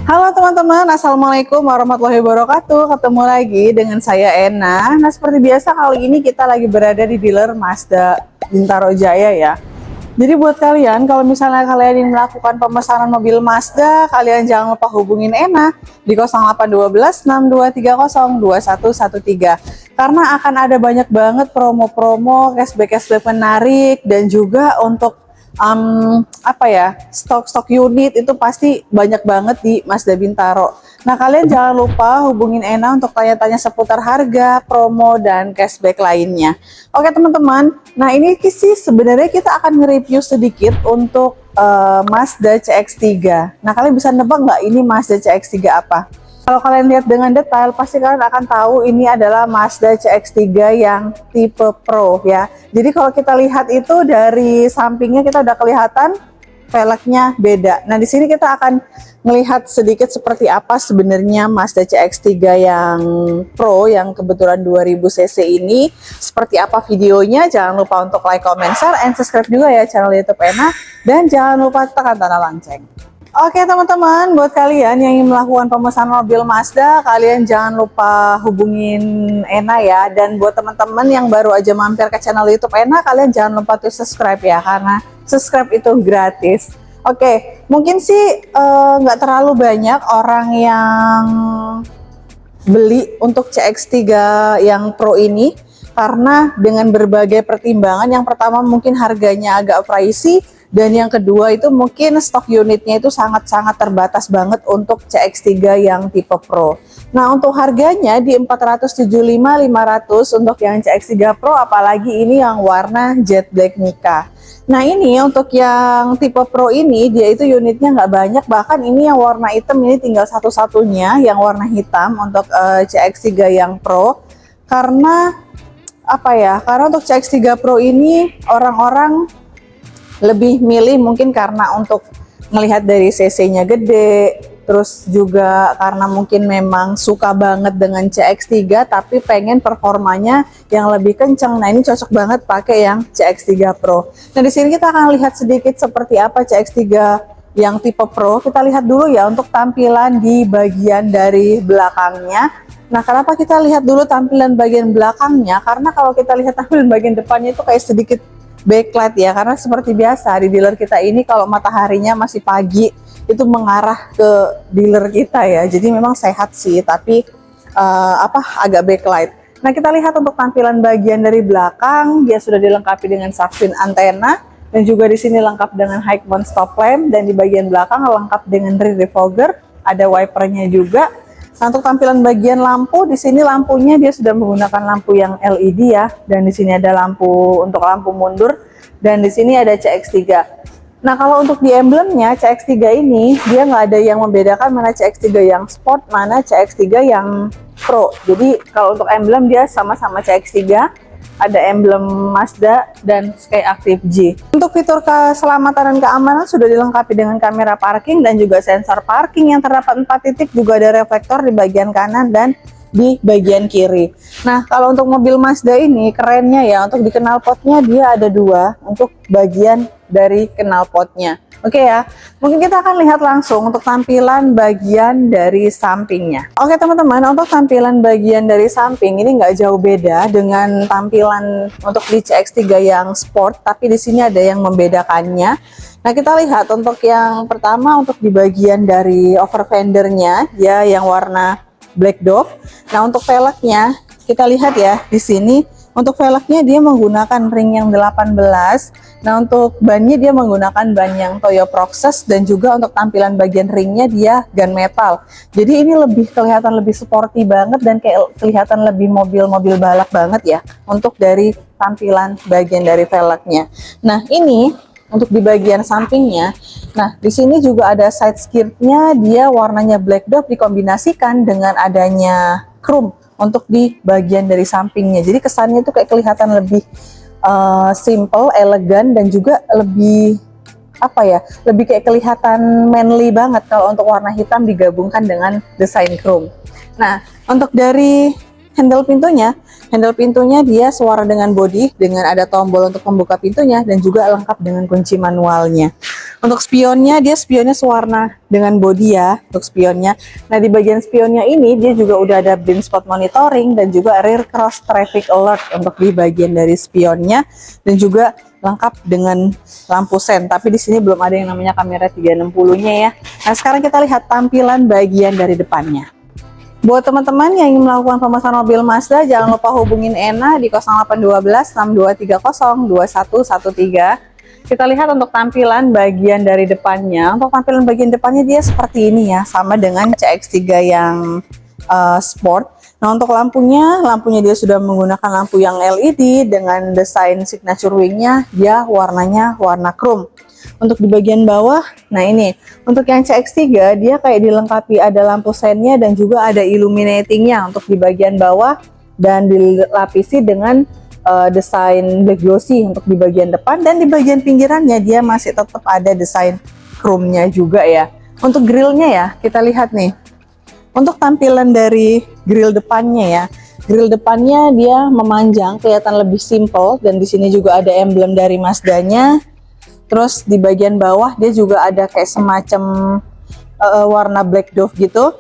Halo teman-teman, Assalamualaikum warahmatullahi wabarakatuh. Ketemu lagi dengan saya Ena. Nah, seperti biasa kali ini kita lagi berada di dealer Mazda Bintaro Jaya ya. Jadi buat kalian, kalau misalnya kalian ingin melakukan pemesanan mobil Mazda, kalian jangan lupa hubungin Ena di 0812 6230 2113. Karena akan ada banyak banget promo-promo, cashback menarik, dan juga untuk stok-stok unit itu pasti banyak banget di Mazda Bintaro. Nah, kalian jangan lupa hubungin Ena untuk tanya-tanya seputar harga, promo, dan cashback lainnya. Oke teman-teman, nah ini sih sebenarnya kita akan nge-review sedikit untuk Mazda CX-3. Nah, kalian bisa nebak nggak ini Mazda CX-3 apa? Kalau kalian lihat dengan detail, pasti kalian akan tahu ini adalah Mazda CX-3 yang tipe Pro ya. Jadi kalau kita lihat itu dari sampingnya kita udah kelihatan velgnya beda. Nah, di sini kita akan melihat sedikit seperti apa sebenarnya Mazda CX-3 yang Pro yang kebetulan 2000 cc ini. Seperti apa videonya? Jangan lupa untuk like, comment, share, and subscribe juga ya channel YouTube Ena. Dan jangan lupa tekan tanda lonceng. Oke teman-teman, buat kalian yang ingin melakukan pemesanan mobil Mazda, kalian jangan lupa hubungin Ena ya. Dan buat teman-teman yang baru aja mampir ke channel YouTube Ena, kalian jangan lupa tuh subscribe ya, karena subscribe itu gratis. Oke, mungkin sih nggak terlalu banyak orang yang beli untuk CX-3 yang Pro ini, karena dengan berbagai pertimbangan. Yang pertama mungkin harganya agak pricey, dan yang kedua itu mungkin stok unitnya itu sangat-sangat terbatas banget untuk CX-3 yang tipe Pro. Nah, untuk harganya di 475.500 untuk yang CX-3 Pro, apalagi ini yang warna jet black Mica. Nah, ini untuk yang tipe Pro ini dia itu unitnya nggak banyak, bahkan ini yang warna hitam ini tinggal satu-satunya yang warna hitam untuk CX-3 yang Pro. Karena karena untuk CX-3 Pro ini orang-orang lebih milih mungkin karena untuk melihat dari cc-nya gede, terus juga karena mungkin memang suka banget dengan CX-3 tapi pengen performanya yang lebih kenceng. Nah, ini cocok banget pakai yang CX-3 Pro. Nah, di sini kita akan lihat sedikit seperti apa CX-3 yang tipe Pro. Kita lihat dulu ya untuk tampilan di bagian dari belakangnya. Nah, kenapa kita lihat dulu tampilan bagian belakangnya? Karena kalau kita lihat tampilan bagian depannya itu kayak sedikit backlight ya, karena seperti biasa di dealer kita ini kalau mataharinya masih pagi itu mengarah ke dealer kita ya, jadi memang sehat sih, tapi agak backlight. Nah, kita lihat untuk tampilan bagian dari belakang, dia sudah dilengkapi dengan shark fin antena, dan juga di sini lengkap dengan high mount stop lamp, dan di bagian belakang lengkap dengan rear defogger, ada wipernya juga. Nah, untuk tampilan bagian lampu, di sini lampunya dia sudah menggunakan lampu yang LED ya, dan di sini ada lampu untuk lampu mundur, dan di sini ada CX-3. Nah, kalau untuk di emblemnya CX-3 ini dia nggak ada yang membedakan mana CX-3 yang Sport, mana CX-3 yang Pro. Jadi kalau untuk emblem dia sama-sama CX-3. Ada emblem Mazda dan Sky Active G. Untuk fitur keselamatan dan keamanan sudah dilengkapi dengan kamera parking dan juga sensor parking yang terdapat 4 titik, juga ada reflektor di bagian kanan dan di bagian kiri. Nah, kalau untuk mobil Mazda ini kerennya ya, untuk di knalpotnya dia ada 2 untuk bagian dari knalpotnya. Oke ya, mungkin kita akan lihat langsung untuk tampilan bagian dari sampingnya. Oke teman-teman, untuk tampilan bagian dari samping ini nggak jauh beda dengan tampilan untuk di CX-3 yang Sport, tapi di sini ada yang membedakannya. Nah, kita lihat untuk yang pertama untuk di bagian dari over fendernya, dia yang warna Black Dove. Nah, untuk velgnya kita lihat ya di sini. Untuk velgnya dia menggunakan ring yang 18. Nah, untuk bannya dia menggunakan ban yang Toyo Proxes, dan juga untuk tampilan bagian ringnya dia gunmetal. Jadi ini lebih kelihatan lebih sporty banget dan kayak kelihatan lebih mobil-mobil balap banget ya untuk dari tampilan bagian dari velgnya. Nah, ini untuk di bagian sampingnya. Nah, di sini juga ada side skirtnya, dia warnanya Black Dove dikombinasikan dengan adanya chrome untuk di bagian dari sampingnya. Jadi kesannya itu kayak kelihatan lebih simple, elegan, dan juga lebih lebih kayak kelihatan manly banget kalau untuk warna hitam digabungkan dengan desain chrome. Nah, untuk dari handle Handle pintunya dia suara dengan body, dengan ada tombol untuk membuka pintunya dan juga lengkap dengan kunci manualnya. Untuk spionnya, dia spionnya sewarna dengan body ya, untuk spionnya. Nah, di bagian spionnya ini dia juga udah ada blind spot monitoring dan juga rear cross traffic alert untuk di bagian dari spionnya, dan juga lengkap dengan lampu sen. Tapi di sini belum ada yang namanya kamera 360-nya ya. Nah, sekarang kita lihat tampilan bagian dari depannya. Buat teman-teman yang ingin melakukan pemesanan mobil Mazda, jangan lupa hubungin Ena di 0812 6230 2113. Kita lihat untuk tampilan bagian dari depannya. Untuk tampilan bagian depannya dia seperti ini ya, sama dengan CX-3 yang sport. Nah, untuk lampunya dia sudah menggunakan lampu yang LED dengan desain signature wingnya, dia warnanya warna chrome. Untuk di bagian bawah, nah ini untuk yang CX-3 dia kayak dilengkapi ada lampu sennya dan juga ada illuminatingnya untuk di bagian bawah, dan dilapisi dengan desain black glossy untuk di bagian depan, dan di bagian pinggirannya dia masih tetap ada desain chrome-nya juga ya. Untuk grillnya ya, kita lihat nih. Untuk tampilan dari grill depannya ya, grill depannya dia memanjang, kelihatan lebih simple, dan di sini juga ada emblem dari Mazda-nya. Terus di bagian bawah dia juga ada kayak semacam warna black dove gitu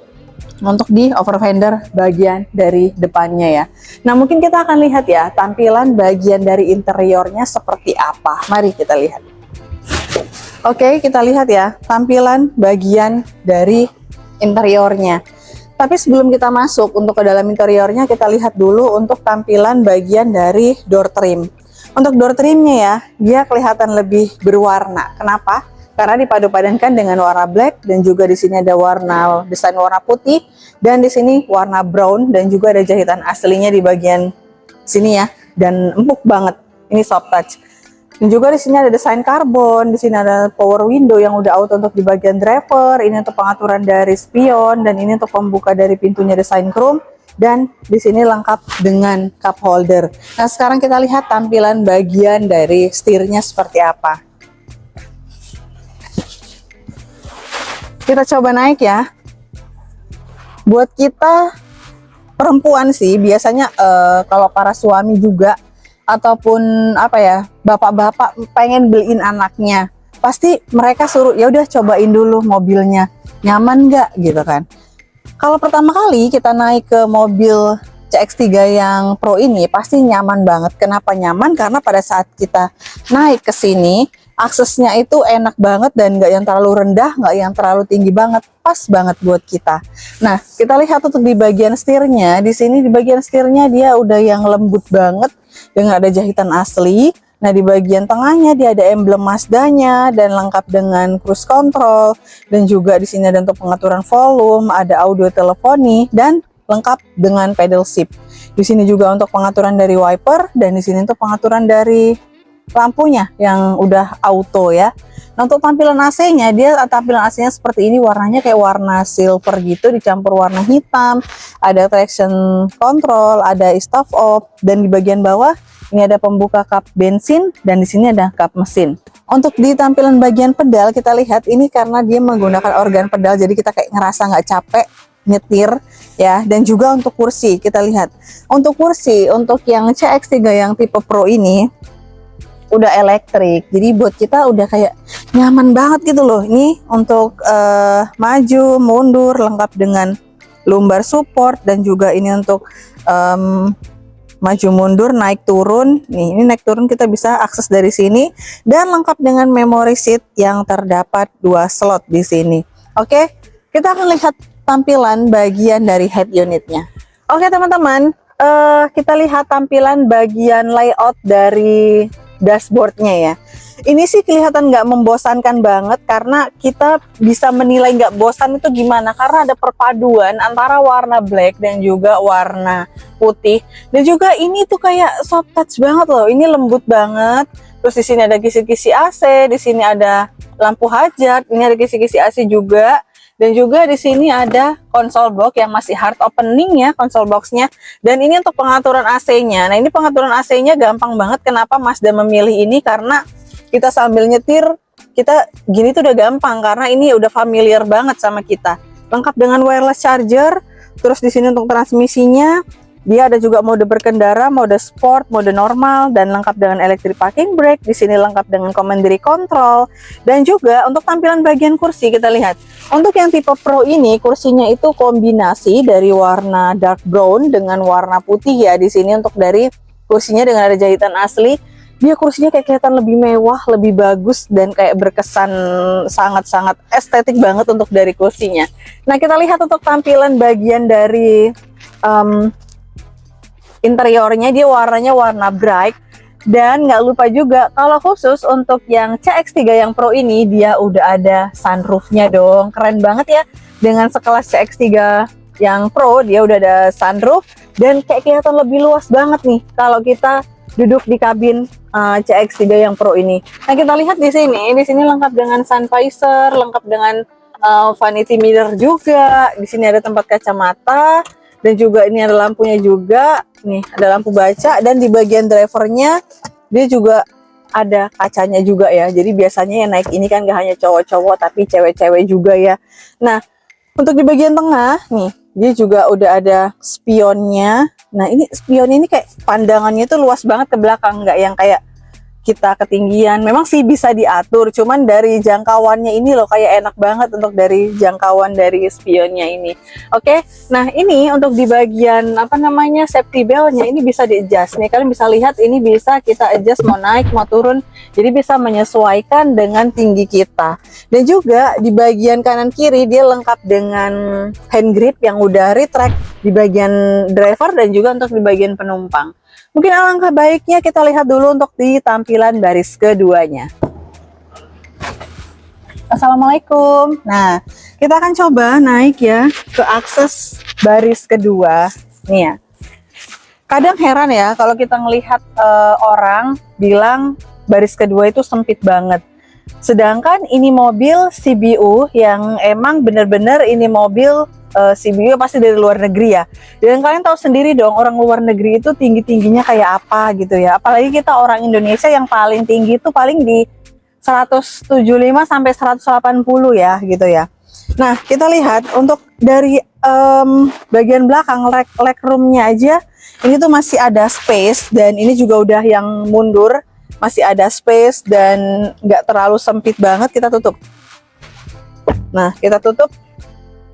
untuk di over fender bagian dari depannya ya. Nah, mungkin kita akan lihat ya tampilan bagian dari interiornya seperti apa. Mari kita lihat. Oke, kita lihat ya tampilan bagian dari interiornya. Tapi sebelum kita masuk untuk ke dalam interiornya, kita lihat dulu untuk tampilan bagian dari door trim. Untuk door trimnya ya, dia kelihatan lebih berwarna. Kenapa? Karena dipadu-padankan dengan warna black, dan juga di sini ada desain warna putih, dan di sini warna brown, dan juga ada jahitan aslinya di bagian sini ya, dan empuk banget. Ini soft touch. Dan juga di sini ada desain karbon, di sini ada power window yang udah auto untuk di bagian driver, ini untuk pengaturan dari spion, dan ini untuk pembuka dari pintunya desain chrome, dan di sini lengkap dengan cup holder. Nah, sekarang kita lihat tampilan bagian dari setirnya seperti apa. Kita coba naik ya. Buat kita perempuan sih biasanya kalau para suami juga ataupun apa ya, bapak-bapak pengen beliin anaknya, pasti mereka suruh ya udah cobain dulu mobilnya, nyaman nggak gitu kan. Kalau pertama kali kita naik ke mobil CX-3 yang Pro ini pasti nyaman banget. Kenapa nyaman? Karena pada saat kita naik ke sini aksesnya itu enak banget, dan nggak yang terlalu rendah, nggak yang terlalu tinggi banget, pas banget buat kita. Nah, kita lihat untuk di bagian setirnya, di sini di bagian setirnya dia udah yang lembut banget dengan ada jahitan asli. Nah, di bagian tengahnya dia ada emblem Mazda-nya dan lengkap dengan cruise control, dan juga di sini ada untuk pengaturan volume, ada audio teleponi, dan lengkap dengan pedal shift. Di sini juga untuk pengaturan dari wiper, dan di sini untuk pengaturan dari lampunya yang udah auto ya. Nah, untuk tampilan AC-nya, dia tampilan AC-nya seperti ini, warnanya kayak warna silver gitu dicampur warna hitam. Ada traction control, ada stop off, dan di bagian bawah ini ada pembuka kap bensin, dan di sini ada kap mesin. Untuk di tampilan bagian pedal kita lihat ini karena dia menggunakan organ pedal, jadi kita kayak ngerasa nggak capek nyetir ya. Dan juga untuk kursi kita lihat. Untuk kursi untuk yang CX-3 yang tipe Pro ini udah elektrik, jadi buat kita udah kayak nyaman banget gitu loh. Ini untuk maju mundur lengkap dengan lumbar support, dan juga ini untuk maju mundur naik turun. Nih, ini naik turun kita bisa akses dari sini, dan lengkap dengan memory seat yang terdapat 2 slot di sini. Oke, kita akan lihat tampilan bagian dari head unitnya. Oke teman-teman, kita lihat tampilan bagian layout dari dashboardnya ya. Ini sih kelihatan nggak membosankan banget, karena kita bisa menilai nggak bosan itu gimana, karena ada perpaduan antara warna black dan juga warna putih, dan juga ini tuh kayak soft touch banget loh. Ini lembut banget. Terus di sini ada kisi-kisi AC, di sini ada lampu hajat, ini ada kisi-kisi AC juga. Dan juga di sini ada console box yang masih hard opening ya, console boxnya. Dan ini untuk pengaturan AC-nya. Nah, ini pengaturan AC-nya gampang banget. Kenapa Mazda memilih ini? Karena kita sambil nyetir, kita gini tuh udah gampang, karena ini udah familiar banget sama kita. Lengkap dengan wireless charger. Terus di sini untuk transmisinya, Dia ada juga mode berkendara, mode sport, mode normal, dan lengkap dengan electric parking brake. Di sini lengkap dengan commandery control. Dan juga untuk tampilan bagian kursi kita lihat. Untuk yang tipe Pro ini kursinya itu kombinasi dari warna dark brown dengan warna putih ya. Di sini untuk dari kursinya dengan ada jahitan asli. Dia kursinya kayak kelihatan lebih mewah, lebih bagus, dan kayak berkesan sangat-sangat estetik banget untuk dari kursinya. Nah, kita lihat untuk tampilan bagian dari interiornya, dia warnanya warna bright. Dan nggak lupa juga kalau khusus untuk yang CX-3 yang Pro ini dia udah ada sunroofnya dong. Keren banget ya, dengan sekelas CX-3 yang Pro dia udah ada sunroof dan kayak kelihatan lebih luas banget nih kalau kita duduk di kabin CX-3 yang Pro ini. Nah, kita lihat di sini lengkap dengan sun visor, lengkap dengan vanity mirror juga. Di sini ada tempat kacamata. Dan juga ini ada lampunya juga, nih ada lampu baca, dan di bagian drivernya dia juga ada kacanya juga ya. Jadi biasanya yang naik ini kan gak hanya cowok-cowok tapi cewek-cewek juga ya. Nah, untuk di bagian tengah nih dia juga udah ada spionnya. Nah, ini spion ini kayak pandangannya tuh luas banget ke belakang, nggak yang kayak kita ketinggian. Memang sih bisa diatur, cuman dari jangkauannya ini loh kayak enak banget untuk dari jangkauan dari spionnya ini. Oke, nah ini untuk di bagian apa namanya safety beltnya ini bisa di adjust nih. Kalian bisa lihat ini bisa kita adjust mau naik mau turun, jadi bisa menyesuaikan dengan tinggi kita. Dan juga di bagian kanan kiri dia lengkap dengan hand grip yang udah retract di bagian driver dan juga untuk di bagian penumpang. Mungkin alangkah baiknya kita lihat dulu untuk di tampilan baris keduanya. Assalamualaikum. Nah, kita akan coba naik ya ke akses baris kedua. Nih ya. Kadang heran ya kalau kita ngelihat orang bilang baris kedua itu sempit banget. Sedangkan ini mobil CBU yang emang bener-bener ini mobil CBU pasti dari luar negeri ya. Dan kalian tahu sendiri dong orang luar negeri itu tinggi-tingginya kayak apa gitu ya. Apalagi kita orang Indonesia yang paling tinggi itu paling di 175 sampai 180 ya gitu ya. Nah, kita lihat untuk dari bagian belakang leg roomnya aja ini tuh masih ada space, dan ini juga udah yang mundur masih ada space dan nggak terlalu sempit banget. Kita tutup. Nah, kita tutup.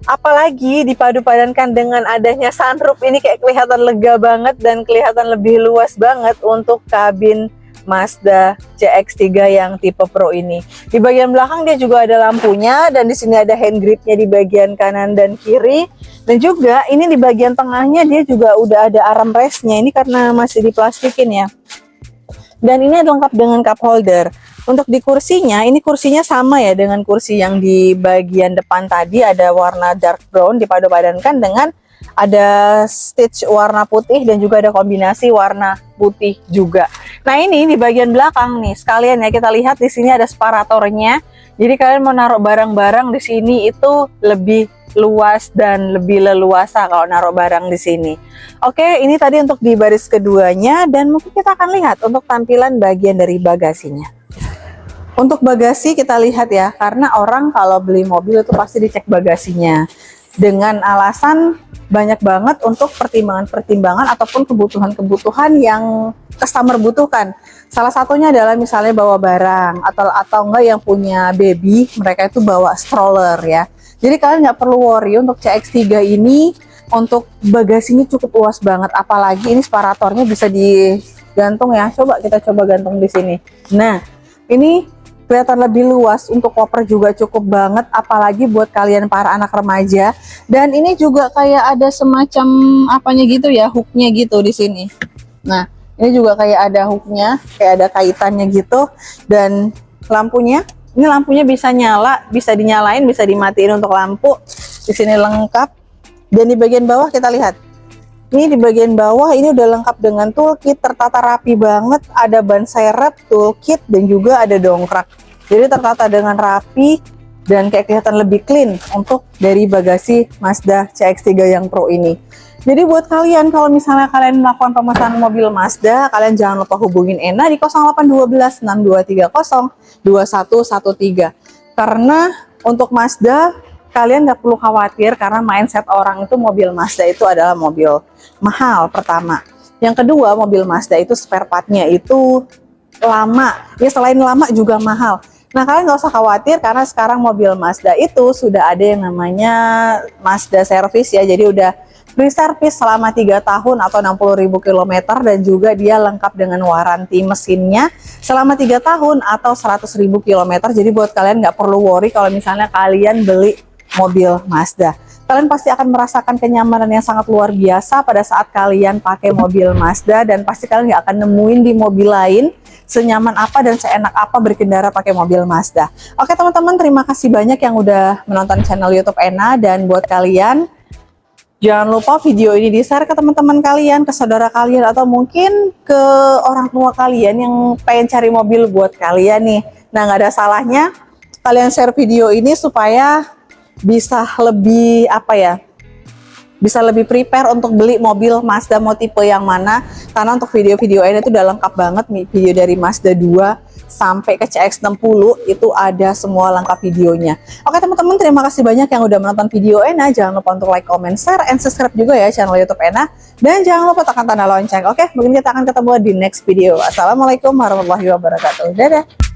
Apalagi dipadu-padankan dengan adanya sunroof ini kayak kelihatan lega banget dan kelihatan lebih luas banget untuk kabin Mazda CX-3 yang tipe Pro ini. Di bagian belakang dia juga ada lampunya, dan di sini ada hand gripnya di bagian kanan dan kiri. Dan juga ini di bagian tengahnya dia juga udah ada armrestnya. Ini karena masih diplastikin ya. Dan ini lengkap dengan cup holder. Untuk di kursinya, ini kursinya sama ya dengan kursi yang di bagian depan tadi, ada warna dark brown dipadu-padankan dengan ada stitch warna putih dan juga ada kombinasi warna putih juga. Nah, ini di bagian belakang nih sekalian ya kita lihat di sini ada separatornya. Jadi kalian mau naruh barang-barang di sini itu lebih luas dan lebih leluasa kalau naruh barang di sini. Oke, ini tadi untuk di baris keduanya, dan mungkin kita akan lihat untuk tampilan bagian dari bagasinya. Untuk bagasi kita lihat ya, karena orang kalau beli mobil itu pasti dicek bagasinya dengan alasan banyak banget untuk pertimbangan-pertimbangan ataupun kebutuhan-kebutuhan yang customer butuhkan. Salah satunya adalah misalnya bawa barang atau enggak yang punya baby, mereka itu bawa stroller ya. Jadi kalian nggak perlu worry untuk CX-3 ini untuk bagasinya cukup luas banget, apalagi ini separatornya bisa digantung ya. Coba kita coba gantung di sini. Nah, ini kelihatan lebih luas, untuk koper juga cukup banget, apalagi buat kalian para anak remaja. Dan ini juga kayak ada semacam apanya gitu ya, hooknya gitu di sini. Nah, ini juga kayak ada hooknya, kayak ada kaitannya gitu. Dan lampunya, ini lampunya bisa nyala, bisa dinyalain, bisa dimatiin untuk lampu. Di sini lengkap. Dan di bagian bawah kita lihat. Ini di bagian bawah ini udah lengkap dengan toolkit, tertata rapi banget, ada ban serep, toolkit, dan juga ada dongkrak. Jadi tertata dengan rapi dan kayak kelihatan lebih clean untuk dari bagasi Mazda CX-3 yang Pro ini. Jadi buat kalian kalau misalnya kalian melakukan pemesanan mobil Mazda, kalian jangan lupa hubungin Ena di 0812 6230 2113. Karena untuk Mazda kalian nggak perlu khawatir karena mindset orang itu mobil Mazda itu adalah mobil mahal pertama. Yang kedua, mobil Mazda itu spare partnya itu lama. Ya selain lama juga mahal. Nah, kalian nggak usah khawatir karena sekarang mobil Mazda itu sudah ada yang namanya Mazda Service ya. Jadi udah free service selama 3 tahun atau 60.000 km dan juga dia lengkap dengan waranti mesinnya selama 3 tahun atau 100.000 km. Jadi buat kalian nggak perlu worry kalau misalnya kalian beli mobil Mazda. Kalian pasti akan merasakan kenyamanan yang sangat luar biasa pada saat kalian pakai mobil Mazda dan pasti kalian nggak akan nemuin di mobil lain senyaman apa dan seenak apa berkendara pakai mobil Mazda. Oke teman-teman, terima kasih banyak yang udah menonton channel YouTube Ena, dan buat kalian jangan lupa video ini di-share ke teman-teman kalian, ke saudara kalian, atau mungkin ke orang tua kalian yang pengen cari mobil buat kalian nih. Nah, nggak ada salahnya kalian share video ini supaya bisa lebih bisa lebih prepare untuk beli mobil Mazda mau tipe yang mana. Karena untuk video-video ini tuh udah lengkap banget nih, video dari Mazda 2 sampai ke CX-60 itu ada semua lengkap videonya. Oke teman-teman, terima kasih banyak yang udah menonton video Ena. Jangan lupa untuk like, comment, share, and subscribe juga ya channel YouTube Ena. Dan jangan lupa tekan tanda lonceng. Oke, mungkin kita akan ketemu di next video. Assalamualaikum warahmatullahi wabarakatuh. Dadah.